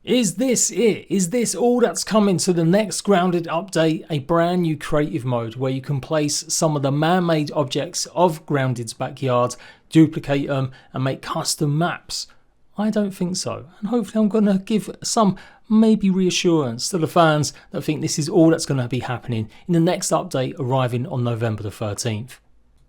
Is this it? Is this all that's coming to the next Grounded update? A brand new creative mode where you can place some of the man-made objects of Grounded's backyard, duplicate them and make custom maps? I don't think so, and hopefully I'm going to give some maybe reassurance to the fans that think this is all that's going to be happening in the next update arriving on November the 13th.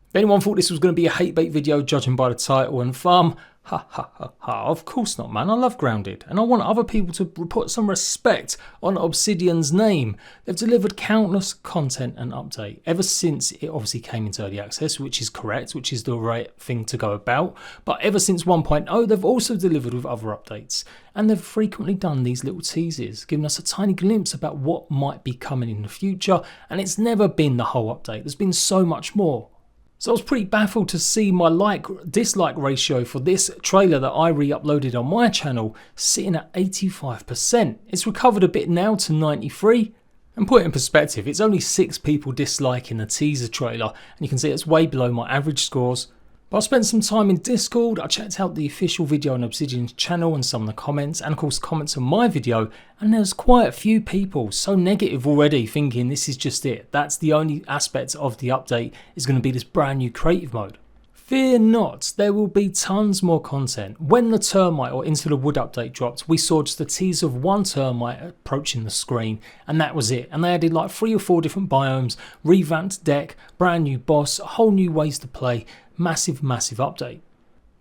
If anyone thought this was going to be a hate bait video judging by the title and thumb, ha ha ha ha, of course not, man. I love Grounded and I want other people to put some respect on Obsidian's name. They've delivered countless content and update ever since it obviously came into early access, which is correct, which is the right thing to go about. But ever since 1.0, they've also delivered with other updates, and they've frequently done these little teasers, giving us a tiny glimpse about what might be coming in the future, and it's never been the whole update. There's been so much more. So I was pretty baffled to see my like-dislike ratio for this trailer that I re-uploaded on my channel sitting at 85%. It's recovered a bit now to 93%. And put it in perspective, it's only 6 people disliking the teaser trailer, and you can see it's way below my average scores. But I spent some time in Discord, I checked out the official video on Obsidian's channel and some of the comments, and of course comments on my video, and there's quite a few people so negative already, thinking this is just it. That's the only aspect of the update is going to be this brand new creative mode. Fear not, there will be tons more content. When the termite or Into the Wood update dropped, we saw just a teaser of one termite approaching the screen, and that was it. And they added like 3 or 4 different biomes, revamped deck, brand new boss, whole new ways to play. Massive update.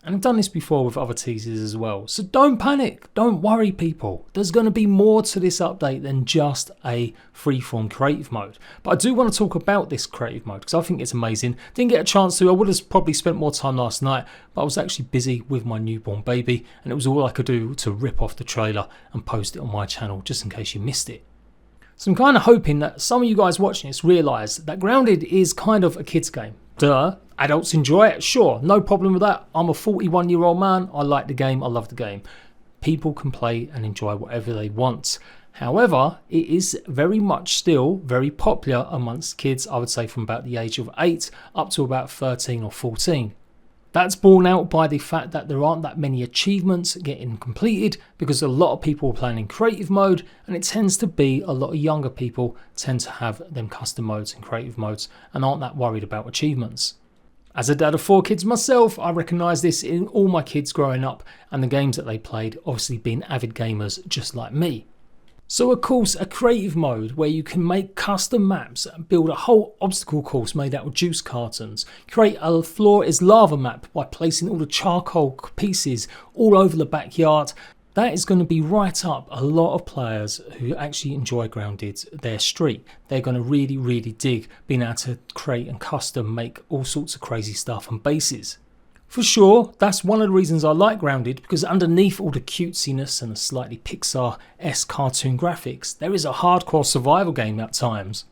And I've done this before with other teasers as well, so don't panic, don't worry people. There's going to be more to this update than just a freeform creative mode. But I do want to talk about this creative mode because I think it's amazing. Didn't get a chance to. I would have probably spent more time last night, but I was actually busy with my newborn baby, and it was all I could do to rip off the trailer and post it on my channel just in case you missed it. So I'm kind of hoping that some of you guys watching this realise that Grounded is kind of a kids game. Duh. Adults enjoy it, sure, no problem with that. I'm a 41-year-old man, I like the game, I love the game. People can play and enjoy whatever they want. However, it is very much still very popular amongst kids, I would say from about the age of 8 up to about 13 or 14. That's borne out by the fact that there aren't that many achievements getting completed because a lot of people are playing in creative mode, and it tends to be a lot of younger people tend to have them custom modes and creative modes and aren't that worried about achievements. As a dad of 4 kids myself, I recognise this in all my kids growing up and the games that they played, obviously being avid gamers just like me. So of course a creative mode where you can make custom maps and build a whole obstacle course made out of juice cartons, create a floor is lava map by placing all the charcoal pieces all over the backyard. That is going to be right up a lot of players who actually enjoy Grounded, their street. They're going to really dig being able to create and custom make all sorts of crazy stuff and bases. For sure, that's one of the reasons I like Grounded, because underneath all the cutesiness and the slightly Pixar-esque cartoon graphics, there is a hardcore survival game at times.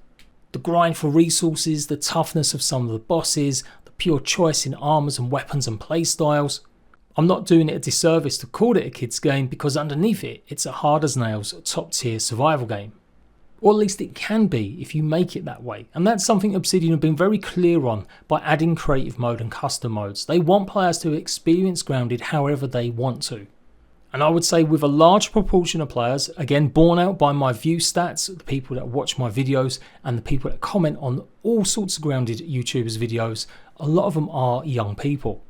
The grind for resources, the toughness of some of the bosses, the pure choice in armors and weapons and playstyles. I'm not doing it a disservice to call it a kids game because underneath it, it's a hard as nails top tier survival game. Or at least it can be if you make it that way. And that's something Obsidian have been very clear on by adding creative mode and custom modes. They want players to experience Grounded however they want to. And I would say with a large proportion of players, again borne out by my view stats, the people that watch my videos and the people that comment on all sorts of Grounded YouTubers videos, a lot of them are young people.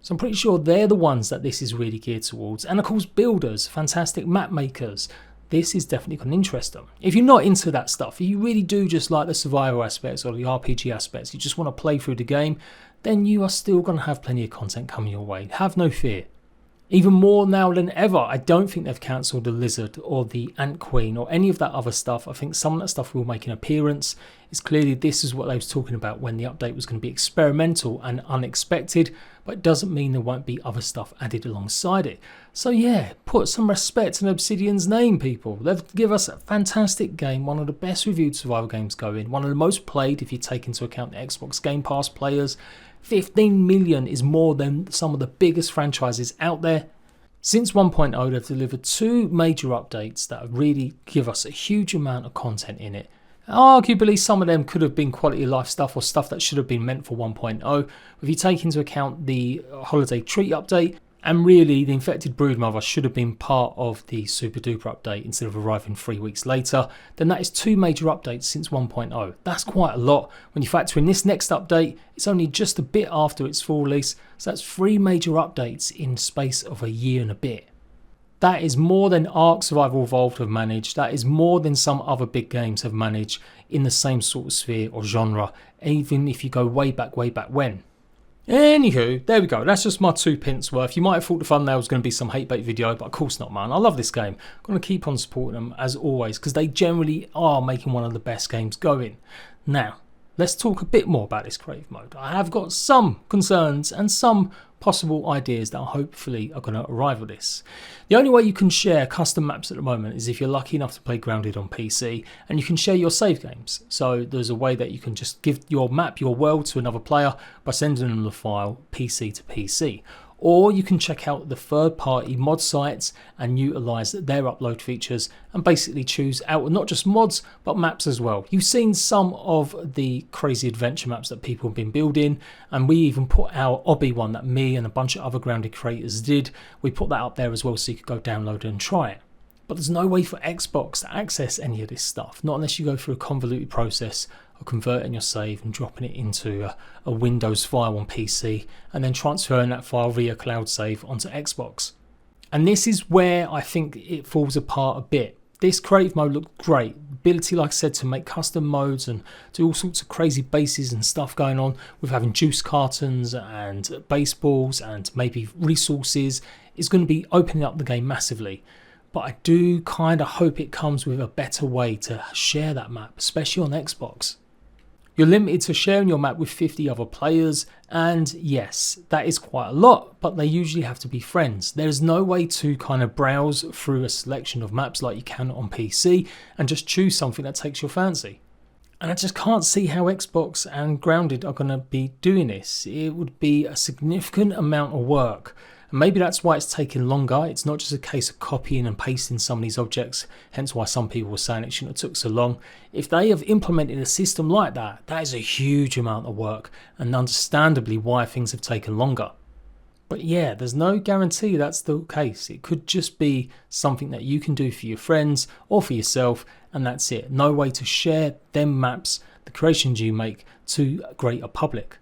So I'm pretty sure they're the ones that this is really geared towards. And of course builders, fantastic map makers. This is definitely going to interest them. If you're not into that stuff, if you really do just like the survival aspects or the RPG aspects, you just want to play through the game, then you are still going to have plenty of content coming your way. Have no fear. Even more now than ever, I don't think they've cancelled the Lizard or the Ant Queen or any of that other stuff. I think some of that stuff will make an appearance. It's clearly this is what they was talking about when the update was going to be experimental and unexpected, but it doesn't mean there won't be other stuff added alongside it. So yeah, put some respect in Obsidian's name, people. They've given us a fantastic game, one of the best reviewed survival games going, one of the most played if you take into account the Xbox Game Pass players. 15 million is more than some of the biggest franchises out there. Since 1.0, they've delivered 2 major updates that really give us a huge amount of content in it. Arguably, some of them could have been quality of life stuff or stuff that should have been meant for 1.0. If you take into account the holiday treat update And really, the infected broodmother should have been part of the super duper update instead of arriving 3 weeks later. Then that is 2 major updates since 1.0. That's quite a lot. When you factor in this next update, it's only just a bit after its full release. So that's 3 major updates in space of a year and a bit. That is more than Ark Survival Evolved have managed. That is more than some other big games have managed in the same sort of sphere or genre, even if you go way back when. Anywho, there we go. That's just my 2 pence worth. You might have thought the thumbnail was going to be some hate bait video, but of course not, man. I love this game. I'm going to keep on supporting them as always because they generally are making one of the best games going. Now, let's talk a bit more about this creative mode. I have got some concerns and some possible ideas that hopefully are going to arrive at this. The only way you can share custom maps at the moment is if you're lucky enough to play Grounded on PC, and you can share your save games. So there's a way that you can just give your map, your world to another player by sending them the file PC to PC. Or you can check out the third-party mod sites and utilize their upload features and basically choose out not just mods but maps as well. You've seen some of the crazy adventure maps that people have been building, and we even put our Obby one that me and a bunch of other Grounded creators did. We put that up there as well so you could go download it and try it. But there's no way for Xbox to access any of this stuff, not unless you go through a convoluted process of converting your save and dropping it into a Windows file on PC and then transferring that file via cloud save onto Xbox. And this is where I think it falls apart a bit. This creative mode looked great. Ability, like I said, to make custom modes and do all sorts of crazy bases and stuff going on with having juice cartons and baseballs and maybe resources is going to be opening up the game massively. But I do kind of hope it comes with a better way to share that map, especially on Xbox. You're limited to sharing your map with 50 other players, and yes, that is quite a lot, but they usually have to be friends. There's no way to kind of browse through a selection of maps like you can on PC and just choose something that takes your fancy. And I just can't see how Xbox and Grounded are going to be doing this. It would be a significant amount of work. Maybe that's why it's taking longer. It's not just a case of copying and pasting some of these objects, hence why some people were saying it shouldn't have took so long. If they have implemented a system like that, that is a huge amount of work, and understandably why things have taken longer. But yeah, there's no guarantee that's the case. It could just be something that you can do for your friends or for yourself, and that's it. No way to share them maps, the creations you make, to a greater public.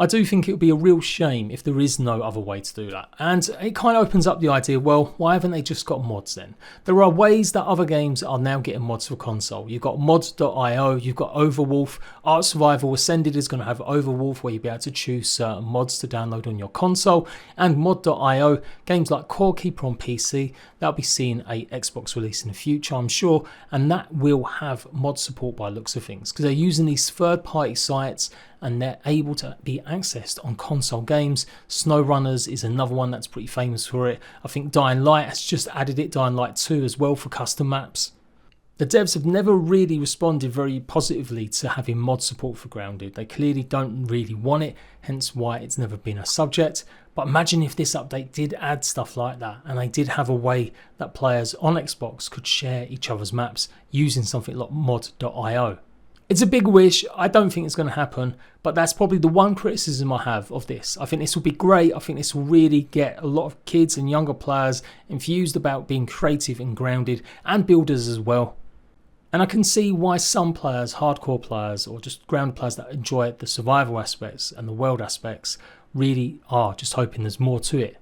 I do think it would be a real shame if there is no other way to do that. And it kind of opens up the idea, well, why haven't they just got mods then? There are ways that other games are now getting mods for console. You've got mods.io, you've got Overwolf. Ark Survival Ascended is going to have Overwolf where you'll be able to choose certain mods to download on your console. And mod.io, games like Core Keeper on PC, that'll be seeing a Xbox release in the future, I'm sure. And that will have mod support by looks of things because they're using these third-party sites and they're able to be accessed on console games. SnowRunners is another one that's pretty famous for it. I think Dying Light has just added it, Dying Light 2 as well for custom maps. The devs have never really responded very positively to having mod support for Grounded. They clearly don't really want it, hence why it's never been a subject. But imagine if this update did add stuff like that and they did have a way that players on Xbox could share each other's maps using something like mod.io. It's a big wish. I don't think it's going to happen, but that's probably the one criticism I have of this. I think this will be great. I think this will really get a lot of kids and younger players infused about being creative and grounded, and builders as well. And I can see why some players, hardcore players, or just grounded players that enjoy the survival aspects and the world aspects, really are just hoping there's more to it.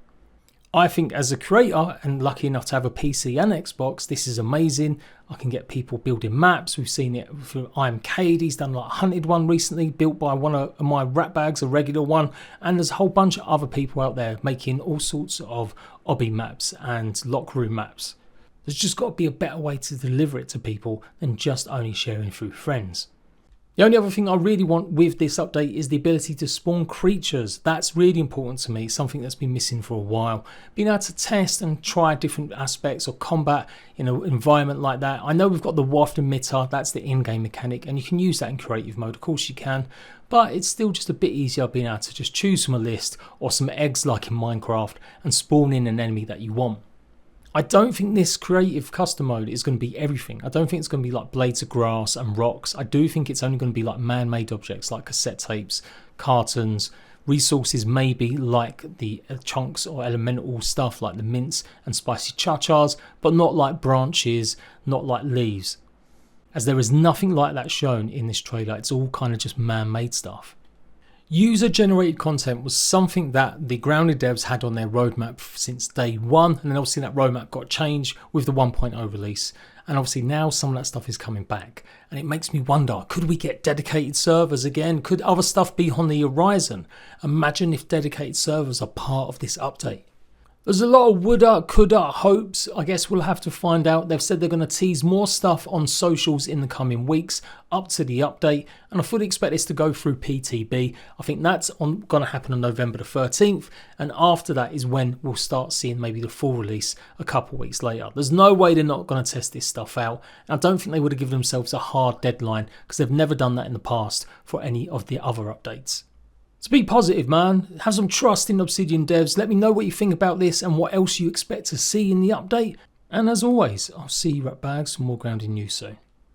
I think as a creator and lucky enough to have a PC and Xbox, this is amazing. I can get people building maps. We've seen it through Jade. He's done like a hunted one recently, built by one of my ratbags, a regular one. And there's a whole bunch of other people out there making all sorts of obby maps and lock room maps. There's just got to be a better way to deliver it to people than just only sharing through friends. The only other thing I really want with this update is the ability to spawn creatures. That's really important to me, something that's been missing for a while. Being able to test and try different aspects of combat in an environment like that. I know we've got the waft emitter, that's the in-game mechanic, and you can use that in creative mode, of course you can. But it's still just a bit easier being able to just choose from a list or some eggs like in Minecraft and spawn in an enemy that you want. I don't think this creative custom mode is going to be everything. I don't think it's going to be like blades of grass and rocks. I do think it's only going to be like man-made objects like cassette tapes, cartons, resources maybe like the chunks or elemental stuff like the mints and spicy cha-chas, but not like branches, not like leaves, as there is nothing like that shown in this trailer. It's all kind of just man-made stuff. User generated content was something that the Grounded devs had on their roadmap since day one, and then obviously that roadmap got changed with the 1.0 release, and obviously now some of that stuff is coming back, and it makes me wonder, could we get dedicated servers again? Could other stuff be on the horizon? Imagine if dedicated servers are part of this update. There's a lot of woulda, coulda, hopes. I guess we'll have to find out. They've said they're going to tease more stuff on socials in the coming weeks up to the update, and I fully expect this to go through PTB. I think that's going to happen on November the 13th, and after that is when we'll start seeing maybe the full release a couple weeks later. There's no way they're not going to test this stuff out, and I don't think they would have given themselves a hard deadline because they've never done that in the past for any of the other updates. So be positive, man. Have some trust in Obsidian devs. Let me know what you think about this and what else you expect to see in the update. And as always, I'll see you, ratbags, for more grounded news soon.